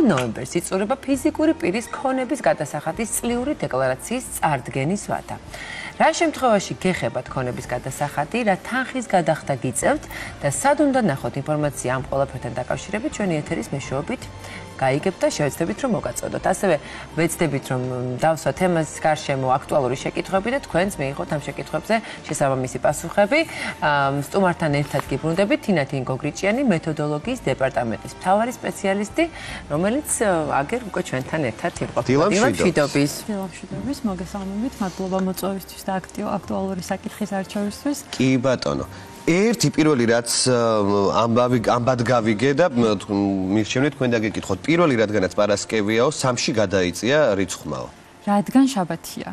ნოემბერს იწურება ფიზიკური პირის ქონების გადასახადის წლიური დეკლარაციის წარდგენის ვადა. რა შემთხვევაში გეხებათ ქონების გადასახადი, რა თანხის გადახდა გიწევთ და სად უნდა ნახოთ ინფორმაცია ამ ყველაფერთან დაკავშირებით ჩვენი ეთერის მეშვეობით გაიგებთ და შევეცდებით რომ მოგაწოდოთ. ასევე ვეცდებით რომ დავსვათ თემას გარშემო აქტუალური შეკითხვები და თქვენც მიიღოთ ამ შეკითხვებზე შესაბამისი პასუხები. სტუმართან ერთად გიბრუნდებით თინათინ გოგრიჭიანი, მეთოდოლოგიის დეპარტამენტის მთავარი სპეციალისტი, რომელიც აგერ უკვე ჩვენთან ერთად იყო. დილამშვიდობის. დილამშვიდობის, მოგესალმებით, მადლობა მოწვევისთვის და აქტუალური საკითხის არჩევისთვის. კი ბატონო. ერთი პირველი რაც ამბად გავიგე და მირჩევნით თქვენ დაგეკითხოთ. პირველი რადგანაც პარასკევიაო, 3-ში გადაიწია რიცხვმაო. რადგან შაბათია.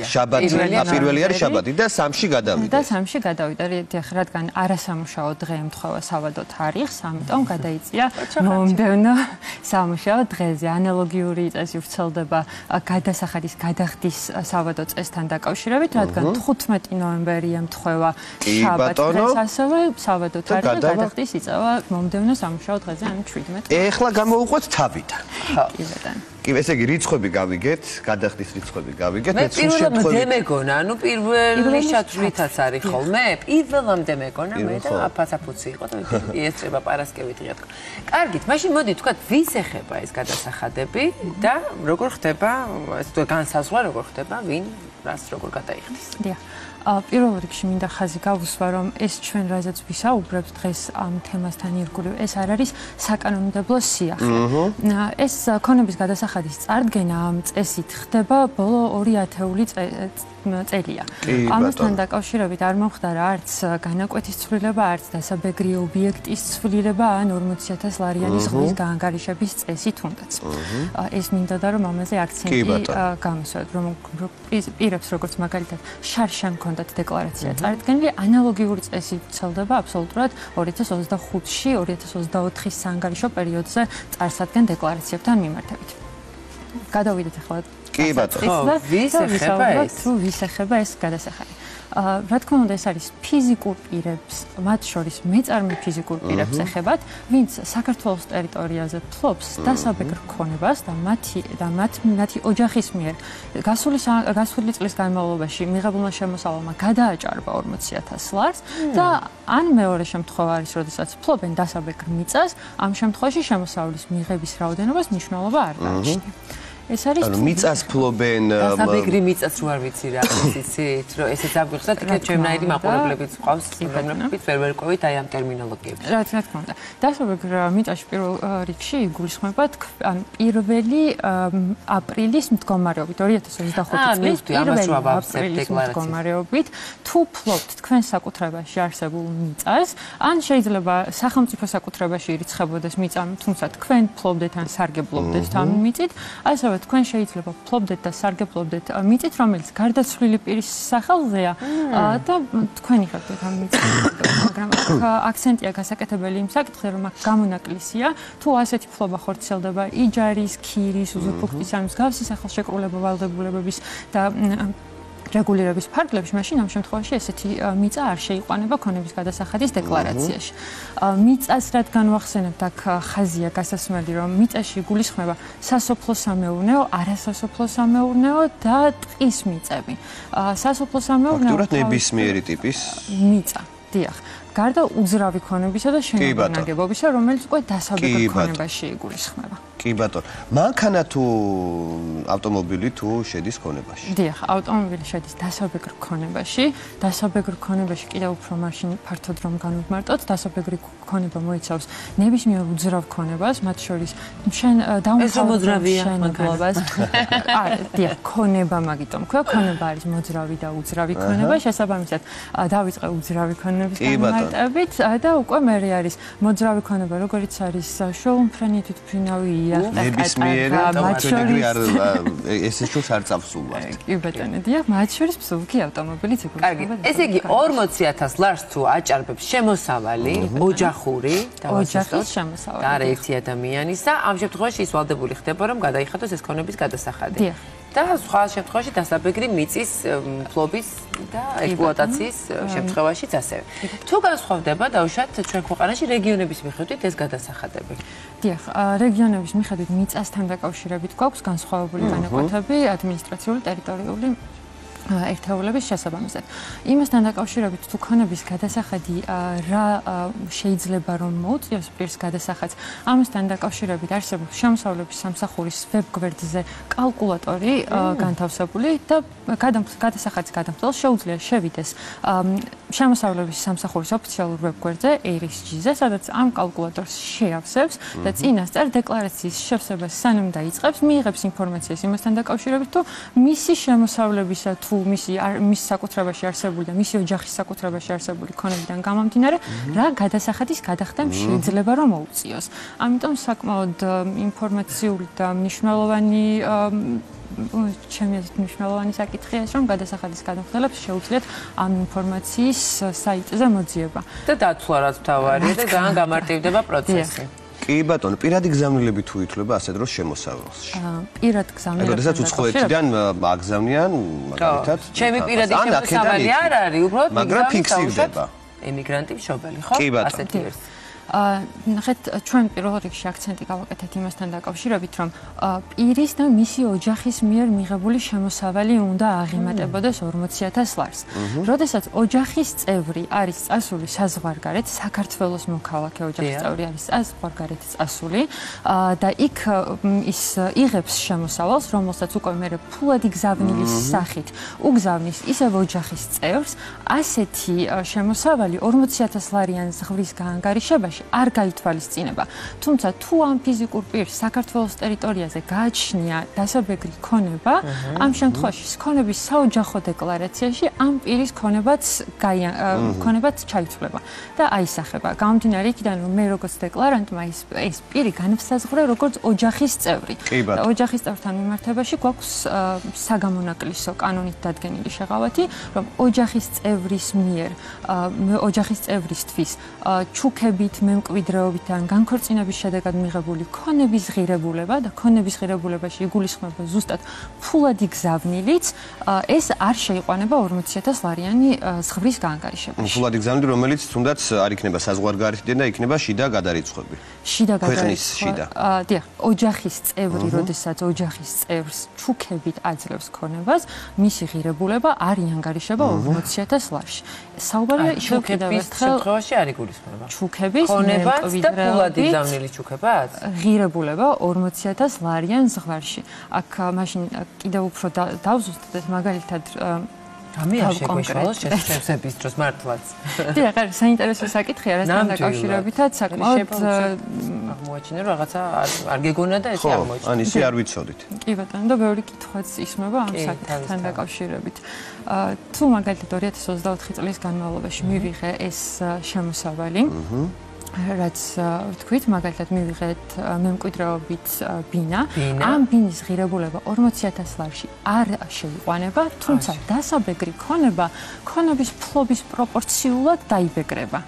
შაბათია, პირველი არის შაბათი და 3-ში გადავიდა. და 3-ში გადავიდა, რადგან არასამუშაო დღე ემთხვევა საბადო თარიღს, ამიტომ გადაიწია მომდევნო სამუშაო დღეზე. ანალოგიური წესი ვრცელდება გადასახადის გადახდის საბადო წესთან დაკავშირებით, რადგან 15 ნოემბერი ემთხვევა შაბათ დღეს, ასევე საბადო თარიღი გადახდის იწევა მომდევნო სამუშაო დღეზე, ანუ 17. ეხლა გამოვუყვეთ თავიდან. კი ბატონო. კი, ესე იგი რიცხვები გავიგეთ, გადახდის რიცხვები გავიგეთ. მე პირველამდე მეგონა, ანუ პირველი შათვლითაც არის ხოლმე. პირველამდე მეგონა, მე და აფასაფუცი იყო და იესწრება პარასკევი დღე. კარგით, მაშინ მოდი თქვათ, ვის ეხება ეს გადასახადები და როგორ ხდება, ეს თუ განსაზღვრა როგორ ხდება, ვინ რას როგორ გადაიხდის. დიახ. პირველ რიგში მინდა ხაზი გავუსვა, რომ ეს ჩვენ რაზეც ვისაუბრებთ დღეს ამ თემასთან ირგვლივ, ეს არ არის საკანონმდებლო სიახლე. ეს ქონების გადასახადის წარდგენა ამ წესით ხდება ბოლო 2 ათეული წელია. ამასთან დაკავშირებით არ მომხდარა არც განაკვეთის ცვლილება, არც დასაბეგრი ობიექტის ცვლილება ან 40,000 ლარიანის ხმის გაანგარიშების წესი თუნდაც. ეს მინდოდა რომ ამაზე აქცენტი გამოსვათ, რომ პირებს როგორც მაგალითად შარშან ჰქონდათ დეკლარაცია წარდგენილი, ანალოგიური წესი ვრცელდება აბსოლუტურად 2025-ში, 2024-ის საანგარიშო პერიოდზე წარსადგენ დეკლარაციებთან მიმართებით. გადავიდეთ ახლა კი ბატონო. ვის ეხება ეს? ვის ეხება ეს გადასახადი? რა თქმა უნდა, ეს არის ფიზიკურ პირებს, მათ შორის მეწარმე ფიზიკურ პირებს ეხებათ, ვინც საქართველოს ტერიტორიაზე ფლობს დასაბეგრ ქონებას და მათი ოჯახის მიერ გასული წლის განმავლობაში მიღებულმა შემოსავალმა გადააჭარბა 40,000 ლარს და ან მეორე შემთხვევა არის, როდესაც ფლობენ დასაბეგრ მიწას, ამ შემთხვევაში შემოსავლის მიღების რაოდენობას მნიშვნელობა არ დააჩნია. ეს არის მიწას ფლობენ დასაბეგრი მიწას რო არ ვიცი რა იცით რომ ესეც აგვიხსნა თქო ჩემნაირი მაყურებლებიც ყავს რომლებიც ვერ ვერკვევით აი ამ ტერმინოლოგიებს რა თქმა უნდა დასაბეგრ მიწაში პირველ რიგში იგულისხმება ან 1 აპრილის მდგომარეობით 2025 წლის 1 აპრილის მდგომარეობით თუ ფლობთ თქვენ საკუთრებაში არსებულ მიწას ან შეიძლება სახელმწიფო საკუთრებაში ირიცხებოდეს მიწა თუმცა თქვენ ფლობდეთ ან სარგებლობდეთ ამ მიწით ასევე თქვენ შეიძლება ფლობდეთ და სარგებლობდეთ მიწით, რომელიც გარდაცვლილი პირის სახელზეა და თქვენ იღებდეთ ამ მიწას. მაგრამ აქცენტია გასაკეთებელი იმ საკითხზე, რომ აქ გამონაკლისია, თუ ასეთი ფლობა ხორციელდება იჯარის, ქირის, უზურპუქტის ან მსგავსი სახელშეკრულება ვალდებულებების და რეგულირების ფარგლებში, მაშინ ამ შემთხვევაში ესეთი მიწა არ შეიყვანება ქონების გადასახადის დეკლარაციაში. მიწას რადგან ვახსენებთ, აქ ხაზია გასასმელი, რომ მიწაში იგულისხმება სასოფლო-სამეურნეო, არასასოფლო-სამეურნეო და ტყის მიწები. სასოფლო-სამეურნეო ფაქტურად ნებისმიერი ტიპის მიწა. დიახ. გარდა უძრავი ქონებისა და შენობა ნაგებობისა, რომელიც უკვე დასაბეგრ ქონებაში იგულისხმება. კი ბატონო. მანქანა თუ ავტომობილი თუ შედის ქონებაში? დიახ, ავტომობილი შედის დასაბეგრ ქონებაში. დასაბეგრ ქონებაში კიდევ უფრო მაშინ ფართოდ რომ განვმარტოთ, დასაბეგრი ქონება მოიცავს ნებისმიერ უძრავ ქონებას, მათ შორის დაუმთავრებელ შენობას. დიახ, ქონება მაგიტომ ქვია, ქონება არის მოძრავი და უძრავი ქონება, შესაბამისად დავიწყე უძრავი ქონების განმარტებით და უკვე მერე არის მოძრავი ქონება, როგორც არის შოუმფრენი, თვითმფრინავი ნებისმიერი ავტომობილი ესე შუს არ წავსულვართ. კი ბატონო, დიახ, მათ შორის მსუბუქი ავტომობილიც იგულისხმება. კარგი, ესე იგი 40,000 ლარს თუ აჭარბებს შემოსავალი, ოჯახური და ოჯახის შემოსავალი. და ერთი ადამიანის და ამ შემთხვევაში ის ვალდებული ხდება რომ გადაიხადოს ეს ქონების გადასახადი. დიახ. და სხვა შემთხვევაში დასაბეგრი მიწის ფლობის და ექსპლუატაციის შემთხვევაშიც ასევე. თუ განსხვავდება დაუშვათ ჩვენ ქვეყანაში რეგიონების მიხედვით ეს გადასახადები? დიახ, რეგიონების მიხედვით მიწასთან დაკავშირებით გვაქვს განსხვავებული განაკვეთები ადმინისტრაციული ტერიტორიული ერთეულების შესაბამისად. იმასთან დაკავშირებით თუ ქონების გადასახადი რა შეიძლება რომ მოუწიოს პირს გადასახადს, ამასთან დაკავშირებით არსებობს შემოსავლების სამსახურის ვებგვერდზე კალკულატორი განთავსებული და გადასახადის გადამხდელს შეუძლია შევიდეს შემოსავლების სამსახურის ოფიციალურ ვებგვერდზე EIRIS-ზე, სადაც ამ კალკულატორს შეავსებს და წინასწარ დეკლარაციის შევსებას სანამ დაიწყებს, მიიღებს ინფორმაციას იმასთან დაკავშირებით, თუ მისი შემოსავლებისა თუ მის საკუთრებაში არსებული და მისი ოჯახის საკუთრებაში არსებული ქონებიდან გამომდინარე, რა გადასახადის გადახდამ შეიძლება რომ მოუწიოს. ამიტომ საკმაოდ ინფორმაციული და მნიშვნელოვანი ჩემი აზრით მნიშვნელოვანი საკითხია ის, რომ გადასახადის გადამხდელებს შეუძლიათ ამ ინფორმაციის საიტზე მოძიება. და დათვლა რაც მთავარია და ძალიან გამარტივდება პროცესი. კი ბატონო, პირადი გზავნილები თუ ითვლება ასე დროს შემოსავალში. პირად გზავნილები. როდესაც უცხოეთიდან აგზავნიან, მაგალითად. ჩემი პირადი შემოსავალი არ არის, უბრალოდ მაგრამ ფიქსირდება. ემიგრანტი მშობელი, ხო? ასეთი ვერსია. ნახეთ, ჩვენ პირველ რიგში აქცენტი გავაკეთეთ იმასთან დაკავშირებით, რომ პირის და მისი ოჯახის მიერ მიღებული შემოსავალი უნდა აღემატებოდეს 40,000 ლარს. როდესაც ოჯახის წევრი არის წასული საზღვარგარეთ, საქართველოს მოქალაქე ოჯახის წევრი არის საზღვარგარეთ წასული და იქ ის იღებს შემოსავალს, რომელსაც უკვე მერე ფულადი გზავნილის სახით უგზავნის ისევ ოჯახის წევრს, ასეთი შემოსავალი 40,000 ლარიან ზღვრის გაანგარიშებაში არ გაითვალისწინება. თუმცა თუ ამ ფიზიკურ პირს საქართველოს ტერიტორიაზე გააჩნია დასაბეგრი ქონება, ამ შემთხვევაში ქონების საოჯახო დეკლარაციაში ამ პირის ქონებაც ჩაიცვლება და აისახება. გამომდინარე იქიდან, რომ მე როგორც დეკლარანტმა ეს პირი განვსაზღვრე როგორც ოჯახის წევრი. და ოჯახის წევრთან მიმართებაში გვაქვს საგამონაკლისო კანონით დადგენილი შეღავათი, რომ ოჯახის წევრის მიერ ოჯახის წევრისთვის ჩუქებით მემკვიდრეობით ან განქორწინების შედეგად მიღებული ქონების ღირებულება და ქონების ღირებულებაში იგულისხმება ზუსტად ფულადი გზავნილიც, ეს არ შეიყვანება 40,000 ლარიანი ზღვრის გაანგარიშებაში. ფულადი გზავნილი, რომელიც თუნდაც არ იქნება საზღვარგარეთიდან და იქნება შიდა გადარიცხვები. ქვეყნის შიდა. დიახ, ოჯახის წევრი, როდესაც ოჯახის წევრს ჩუქებით აძლევს ქონებას, მისი ღირებულება არ იანგარიშება 40,000 ლარში. საუბარია ჩუქების შემთხვევაში არ იგულისხმება. ჩუქების ქონებაც და ფულადი გზავნილი ჩუქებაც? ღირებულება 40,000 ლარიან ზღვარში. აქ მაშინ კიდევ უფრო დავზუსტეთ მაგალითად რამეა შეგვეშალოს შესაძლებლობის დროს მართლაც. დიახ, არის საინტერესო საკითხია, რასთან დაკავშირებითაც საკმაოდ აღმოაჩინე რომ რაღაცა არ გეგონა და ესე აღმოჩნდა. ან ისე არ ვიცოდით. კი ბატონო, და ბევრი კითხვაც ისმება ამ საკითხთან დაკავშირებით. თუ მაგალითად 2024 წლის განმავლობაში მივიღე ეს შემოსავალი, რაც ვთქვით, მაგალითად მივიღეთ მემკვიდრეობით ბინა, ამ ბინის ღირებულება 40,000 ლარში არ შეიყვანება, თუმცა დასაბეგრი ქონება ქონების ფლობის პროპორციულად დაიბეგრება.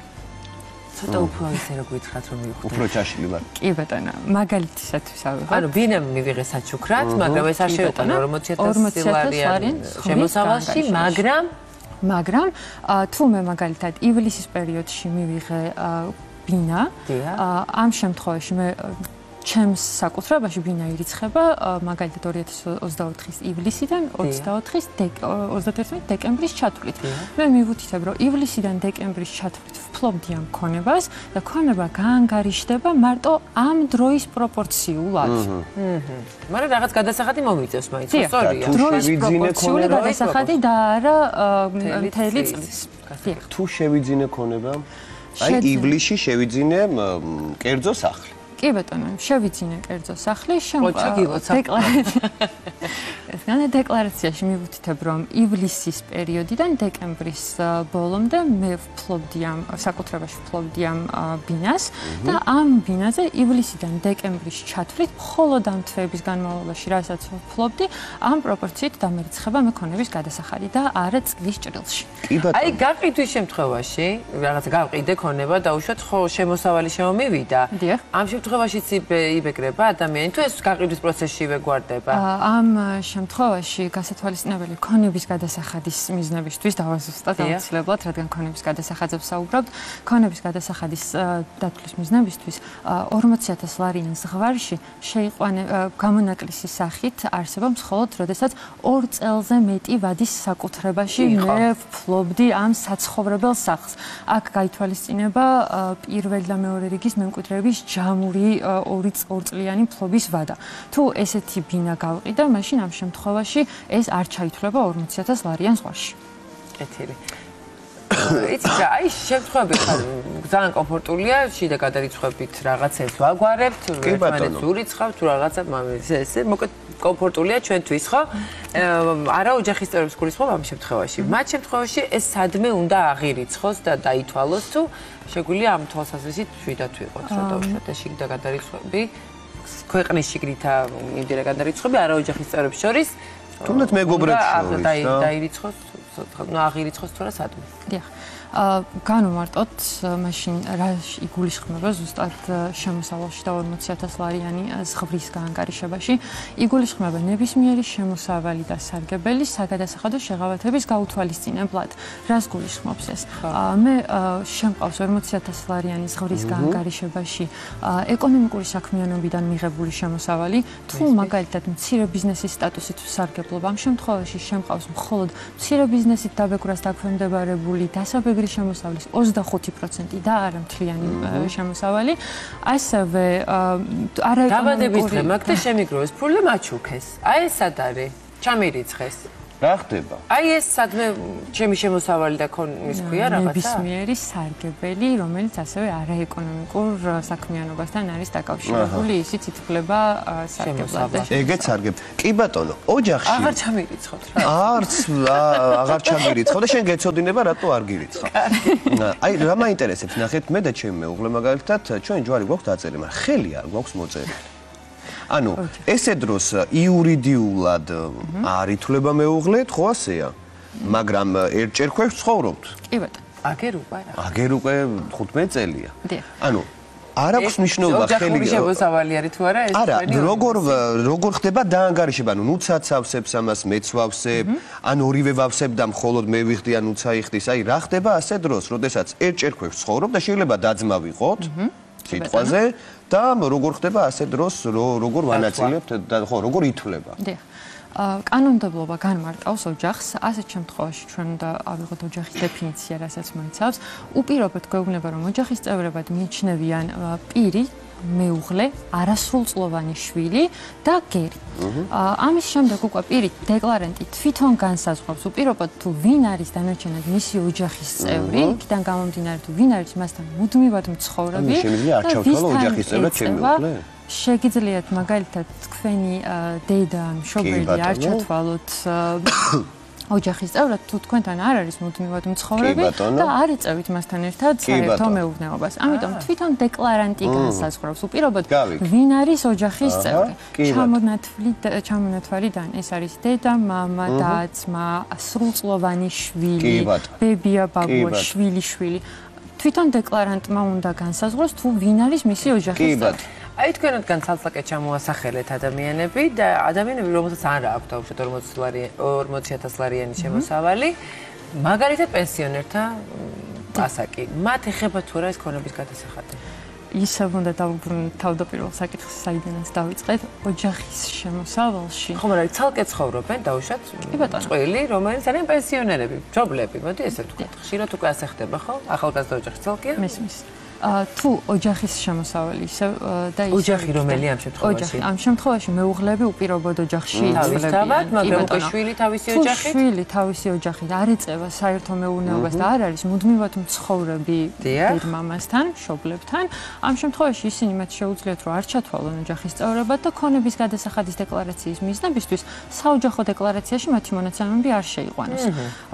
ცოტა უფრო ისე რო გითხრათ რომ მივხვდეთ. უფრო ჩაშლილი ვარ. კი ბატონო, მაგალითისათვის ავიღოთ. ანუ ბინამ მივიღე საჩუქრად, მაგრამ ეს არ შეიყვანა 40,000 ლარიან შემოსავალში, მაგრამ თუ მე მაგალითად ივლისის პერიოდში მივიღე ბინა, ამ შემთხვევაში მე ჩემს საკუთრებაში ბინა ირიცხება მაგალითად 2024-ის ივლისიდან 21 დეკემბრის ჩათვლით. მე მივუთითებ, რომ ივლისიდან დეკემბრის ჩათვლით ვფლობდი ამ ქონებას და ქონება გაანგარიშდება მარტო ამ დროის პროპორციულად. მაგრამ რაღაც გადასახადი მომიწევს მაინც, სწორია. დროის პროპორციული გადასახადი და არა მთელი წლის. თუ შევიძინე ქონება, აი ივლისში შევიძინე კერძო სახლი. კი ბატონო, შევიძინე კერძო სახლი, დეკლარაციაში მივუთითებ, რომ ივლისის პერიოდიდან დეკემბრის ბოლომდე მე ვფლობდი ამ საკუთრებაში ვფლობდი ამ ბინას და ამ ბინაზე ივლისიდან დეკემბრის ჩათვლით მხოლოდ ამ თვეების განმავლობაში, რასაც ვფლობდი, ამ პროპორციით დამერიცხება მე ქონების გადასახადი და არა წლის ჭრილში. აი გაყიდვის შემთხვევაში, რაღაც გავყიდე ქონება და უშუალოდ ხო შემოსავალი შემომივიდა. ამ შემთხვევაშიც იბეგრება ადამიანი თუ ეს გაყიდვის პროცესშივე გვარდება? ამ შემთხვევაში გასათვალისწინებელი ქონების გადასახადის მიზნებისთვის დავაზუსტოთ აუცილებლად, რადგან ქონების გადასახადზე ვსაუბრობთ. ქონების გადასახადის დათვლის მიზნებისთვის 40,000 ლარიან ზღვარში გამონაკლისის სახით არსებობს მხოლოდ, როდესაც 2 წელზე მეტი ვადის საკუთრებაში მე ვფლობდი ამ საცხოვრებელ სახლს. აქ გაითვალისწინება პირველი და მეორე რიგის მემკვიდრეების ჯამური 2 წლიანი ფლობის ვადა. თუ ესეთი ბინა გავყიდა, მაშინ ამ შემთხვევაში ეს არ ჩაითვლება 40,000 ლარიან ზღვარში. კეთილი. იცი რა, აი შემთხვევები ხარ ძალიან კომფორტულია, შიდა გადარიცხვებით რაღაცებს ვაგვარებთ, ერთმანეთს ურიცხავთ, თუ რაღაცა ესე მოკლედ კომფორტულია ჩვენთვის, ხო? არა ოჯახის წევრებს გულისხმობ ამ შემთხვევაში. მათ შემთხვევაში ეს სადმე უნდა აღირიცხოს და დაითვალოს, თუ შეგვიძლია ამ თვალსაზრისით შვიდად ვიყოთ, რა დავუშვათ ეს შიგდა გადარიცხვები, ქვეყნის შიგნითა მიმდინარე გადარიცხვები, არა ოჯახის წევრებს შორის. თუნდაც მეგობრებს შორის დაირიცხოს, ну აღირიცხოს თუ რა სადმე. დიახ. განვმარტოთ მაშინ რა იგულისხმება ზუსტად შემოსავალში და 40,000 ლარიანი ზღვრის გაანგარიშებაში. იგულისხმება ნებისმიერი შემოსავალი და სარგებელი საგადასახადო შეღავათების გაუთვალისწინებლად. რას გულისხმობს ეს? მე შემყავს 40,000 ლარიანი ზღვრის გაანგარიშებაში ეკონომიკური საქმიანობიდან მიღებული შემოსავალი, თუ მაგალითად მცირე ბიზნესის სტატუსით ვსარგებლობ, ამ შემთხვევაში შემყავს მხოლოდ მცირე ბიზნესით დაბეჭდას დაქვემდებარებული დასაბეგრი შემოსავლის 25% და არა მთლიანი შემოსავალი. ასევე დაბადების დღე მაგ და შემიგროვეს ფული მაჩუქეს. აი ეს სად არის? ჩამირიცხეს. რა ხდება? აი ეს სადმე ჩემი შემოსავალი და ის ქვია რაღაცა? ნებისმიერი სარგებელი, რომელიც ასევე არაეკონომიკურ საქმიანობასთან არის დაკავშირებული, ისიც ითვლება სარგებლად. ეგეც სარგებლად. კი ბატონო, ოჯახში აღარ ჩამირიცხოთ რა. არც აღარ ჩამირიცხო და შენ გეცოდინება რატო არ გირიცხავ. აი რა მაინტერესებს, ნახეთ მე და ჩემი მეუღლე მაგალითად ჩვენ ჯვარი გვაქვს დაწერილი, მაგრამ ხელი არ გვაქვს მოწერილი. ანუ ესე დროს იურიდიულად არ ითვლება მეუღლეთ, ხო ასეა? მაგრამ ერთჯერ ქვევს ცხოვრობთ. კი ბატონო. აგერ უკვე რა. აგერ უკვე 15 წელია. დიახ. ანუ არ აქვს მნიშვნელობა ხელი შემოსავალი არის თუ არა ეს არა, როგორ ხდება დაანგარიშება, ანუ ნუცაც ავსებს ამას, მეც ვავსებ, ან ორივე ვავსებ და მხოლოდ მე ვიხდი, ან ნუცა იხდის. აი რა ხდება ასე დროს, როდესაც ერთჯერ ქვევს ცხოვრობ და შეიძლება დაძმა ვიყოთ სიტყვაზე და როგორ ხდება ასე დროს, როგორ ვანაწილებთ და ხო, როგორ ითვლება. დიახ. კანონმდებლობა განმარტავს ოჯახს, ასეთ შემთხვევაში ჩვენ უნდა ავიღოთ ოჯახის დეფინიცია, რასაც მოიცავს. უპირობოდ გვეუბნება, რომ ოჯახის წევრებად მიიჩნევიან პირი, მეუღლე, არასრულწლოვანი შვილი და გერი. ამის შემდეგ უკვე პირი დეკლარენტი თვითონ განსაზღვრავს უპირობოდ თუ ვინ არის დანარჩენად მისი ოჯახის წევრი, იქიდან გამომდინარე თუ ვინ არის მასთან მუდმივად მცხოვრები. შემიძლია არ ჩავთვალო ოჯახის წევრად ჩემი მეუღლე? შეგიძლიათ მაგალითად თქვენი დედა ან მშობელი არ ჩათვალოთ ოჯახის წევრად, თუ თქვენთან არ არის მუდმივად მცხოვრები და არ ეწევით მასთან ერთად საერთო მეურნეობას. ამიტომ თვითონ დეკლარანტი განსაზღვრავს უპირობოდ ვინ არის ოჯახის წევრი. ჩამონათვალიდან ეს არის დედა, მამა, და-ძმა, სრულწლოვანი შვილი, ბებია, ბაბუა, შვილი. თვითონ დეკლარანტმა უნდა განსაზღვროს თუ ვინ არის მისი ოჯახის წევრი. აი თქვენებგან ცალ-ცალკე ჩამოასახელეთ ადამიანები და ადამიანები რომელსაც არ აქვთ დაუშვათ 40,000 ლარიანი შემოსავალი, მაგალითად პენსიონერთა პასაკი. მათ ეხება თუ რა ეს ქონების გადასახადი? ისევ უნდა დავუბრუნდეთ თავდაპირველ საკითხს, საიდანაც დავიწყეთ ოჯახის შემოსავალში. ხო, მაგრამ ცალკე ცხოვრობენ დაუშვათ წყვილი, რომელიც არიან პენსიონერები, მშობლები, მოდი ესე ვთქვათ. ხშირად უკვე ასე ხდება, ხო? ახალგაზრდა ოჯახი ცალკეა? მესმის. თუ ოჯახის შემოსავალი ისევ და ისევ ოჯახი რომელი ამ შემთხვევაში? ოჯახი ამ შემთხვევაში მეუღლები უპირობოდ ოჯახში თავისთავად, მაგრამ უკვე შვილი თავისი ოჯახით? შვილი თავისი ოჯახით არ ეწევა საერთო მეურნეობას და არ არის მუდმივად მცხოვრები დედ-მამასთან, მშობლებთან, ამ შემთხვევაში ისინი მათ შეუძლიათ რომ არ ჩათვალონ ოჯახის წევრებად და ქონების გადასახადის დეკლარაციის მიზნებისთვის საოჯახო დეკლარაციაში მათი მონაცემები არ შეიყვანოს.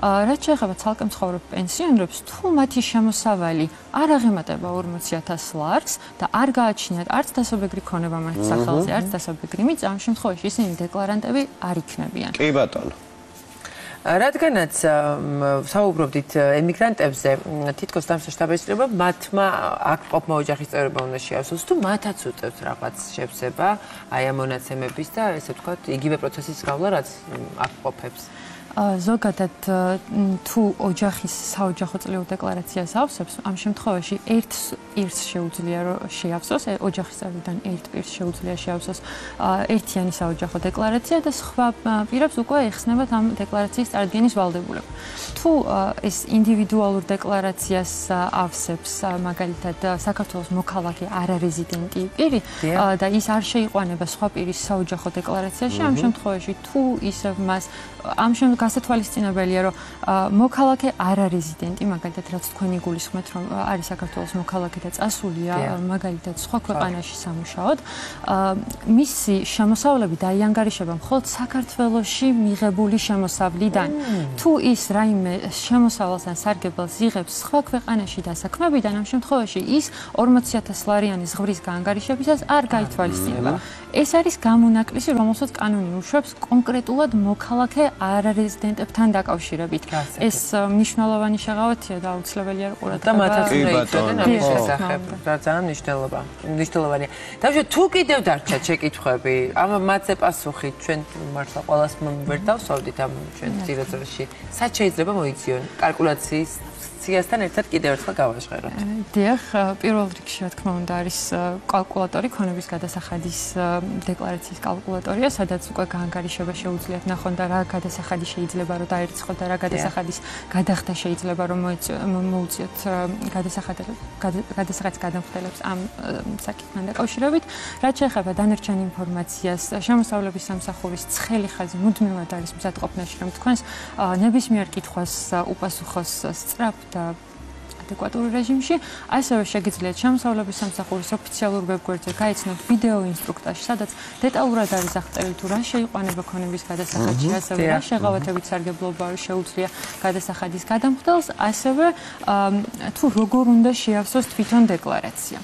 რაც შეეხება ცალკე მცხოვრებ პენსიონერებს, თუ მათი შემოსავალი არ აღემატება 40,000 ლარს და არ გააჩნიათ არც დასაბეგრი ქონება მათ სახელზე, არც დასაბეგრი მიწა, ამ შემთხვევაში ისინი დეკლარანტები არ იქნებიან. კი ბატონო. რადგანაც საუბრობდით ემიგრანტებზე, თითქოს დამსაშტაბესწრება მათმა აქ ყოფმა ოჯახის წევრებმა უნდა შეავსოს თუ მათაც უწევთ რაღაც შევსება აი ამ მონაცემების და ესე ვთქვათ, იგივე პროცესის გავლა, რაც აქ ყოფებს. ზოგადად თუ ოჯახის საოჯახო წლიური დეკლარაციას ავსებს, ამ შემთხვევაში ერთ პირს შეუძლია რომ შეავსოს, ოჯახის წევრიდან ერთ პირს შეუძლია შეავსოს ერთიანი საოჯახო დეკლარაცია და სხვა პირებს უკვე ეხსნებათ ამ დეკლარაციის წარდგენის ვალდებულება. თუ ეს ინდივიდუალურ დეკლარაციას ავსებს, მაგალითად საქართველოს მოქალაქე არარეზიდენტი პირი და ის არ შეიყვანება სხვა პირის საოჯახო დეკლარაციაში, ამ შემთხვევაში თუ ისევ მას ამ გასათვალისწინებელია, რომ მოქალაქე არარეზიდენტი, მაგალითად, რაც თქვენი გულისხმეთ, რომ არის საქართველოს მოქალაქე და წასულია, მაგალითად, სხვა ქვეყანაში სამუშაოდ, მისი შემოსავლები დაიანგარიშება მხოლოდ საქართველოში მიღებული შემოსავლიდან. თუ ის რაიმე შემოსავალს ან სარგებელს იღებს სხვა ქვეყანაში დასაქმებიდან, ამ შემთხვევაში ის 40,000 ლარიანი ზღვრის გაანგარიშებისას არ გაითვალისწინება. ეს არის გამონაკლისი, რომელსაც კანონი უშვებს კონკრეტულად მოქალაქე არარეზიდენტებთან დაკავშირებით. ეს მნიშვნელოვანი შეღავათია და აუცილებელია ყურადღება. და მათაც უნდა იცოდნენ ამის შესახებ. რა ძალიან მნიშვნელოვანია. დავშოთ თუ კიდევ დარჩათ შეკითხვები, ამ მათზე პასუხი ჩვენ მართლა ყველას ვერ დავსვავდით ამ ჩვენ ძიროძროში. სად შეიძლება მოიციონ კალკულაციის სიასთან ერთად კიდევ ერთხელ გავაჟღეროთ. დიახ, პირველ რიგში რა თქმა უნდა არის კალკულატორი, ქონების გადასახადის დეკლარაციის კალკულატორია, სადაც უკვე გაანგარიშება შეუძლიათ ნახონ და რა გადასახადი შეიძლება რომ დაერიცხოთ და რა გადასახადის გადახდა შეიძლება რომ მოუწიოთ გადასახადის გადამხდელებს ამ საკითხთან დაკავშირებით. რაც შეეხება დანარჩენ ინფორმაციას, შემოსავლების სამსახურის ცხელი ხაზი მუდმივად არის მზადყოფნაში, რომ თქვენს ნებისმიერ კითხვას უპასუხოს სწრაფ და ადეკვატურ რეჟიმში, ასევე შეგიძლიათ შემოსავლების სამსახურის ოფიციალურ ვებგვერდზე გაიცნოთ ვიდეო ინსტრუქტაჟი, სადაც დეტალურად არის აღწერილი თუ რა შეიყვანება ქონების გადასახადში, ასევე რა შეღავათებით სარგებლობა შეუძლია გადასახადის გადამხდელს, ასევე თუ როგორ უნდა შეავსოს თვითონ დეკლარაცია.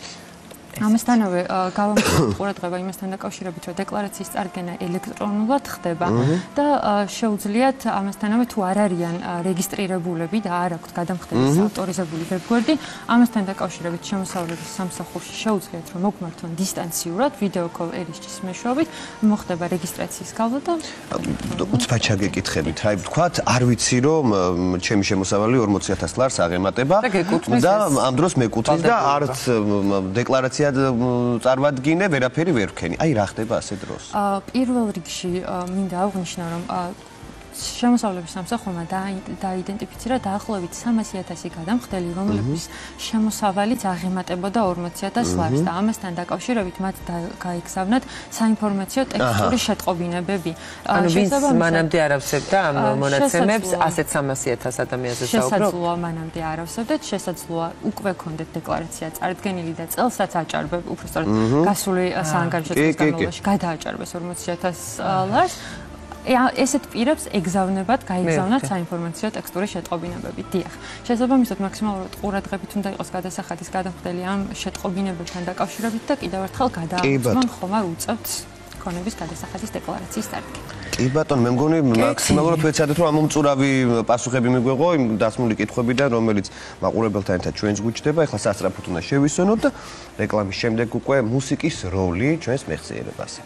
ამასთანავე გავამახვილოთ ყურადღება იმასთან დაკავშირებით, რომ დეკლარაციის წარდგენა ელექტრონულად ხდება და შეუძლიათ ამასთანავე თუ არ არიან რეგისტრირებულები და არ აქვთ გადამხდების ავტორიზებული ვებგვერდი, ამასთან დაკავშირებით შემოსავლების სამსახურში შეუძლიათ რომ მოგმართონ დისტანციურად ვიდეო კოლ ერისჯის მეშვეობით, მოხდება რეგისტრაციის გავლა და უცბად ჩაგეკითხებით, აი ვთქვათ, არ ვიცი რომ ჩემი შემოსავალი 40,000 ლარს აღემატება და ამ დროს მეკუთვნის და არც დეკლარაცია წარვადგინე, ვერაფერი ვერ ვქენი. აი რა ხდება ასე დროს? პირველ რიგში მინდა აღვნიშნო, რომ შემოსავლების სამსახურმა დაიდენტიფიცირა დაახლოებით 300,000 გადამხდელი, რომლების შემოსავალიც აღემატებოდა 40,000 ლარს და ამასთან დაკავშირებით მათ გაიგზავნათ საინფორმაციო ტექსტური შეტყობინებები. ანუ ვინც მანამდე არ ავსებდა ამ მონაცემებს, ასეთ 300,000 ადამიანზე საუბრობ? შესაძლოა მანამდე არ ავსებდეთ, შესაძლოა უკვე ქონდეთ დეკლარაცია წარდგენილი და წელსაც აჭარბებ, უბრალოდ გასული საანგარიშო წლის განმავლობაში გადააჭარბეს 40,000 ლარს. ესეთ პირებს ეგზავნებათ, გაიგზავნათ საინფორმაციო ტექსტური შეტყობინებები. დიახ. შესაბამისად მაქსიმალურად ყურადღებით უნდა იყოს გადასახადის გადამხდელი ამ შეტყობინებებთან დაკავშირებით და კიდევ ერთხელ გადაააცნონ ხომ არ უწევთ ქონების გადასახადის დეკლარაციის წარდგენა. კი ბატონო, მე მგონი მაქსიმალურად ვეცადეთ რომ ამომწურავი პასუხები მიგვეღო იმ დასმული კითხვებიდან, რომელიც მაყურებელთან ერთად ჩვენს გვიჩდება. ეხლა სასწრაფოდ უნდა შევისვენოთ და რეკლამის შემდეგ უკვე მუსიკის როლი ჩვენს მეხსიერებაზე.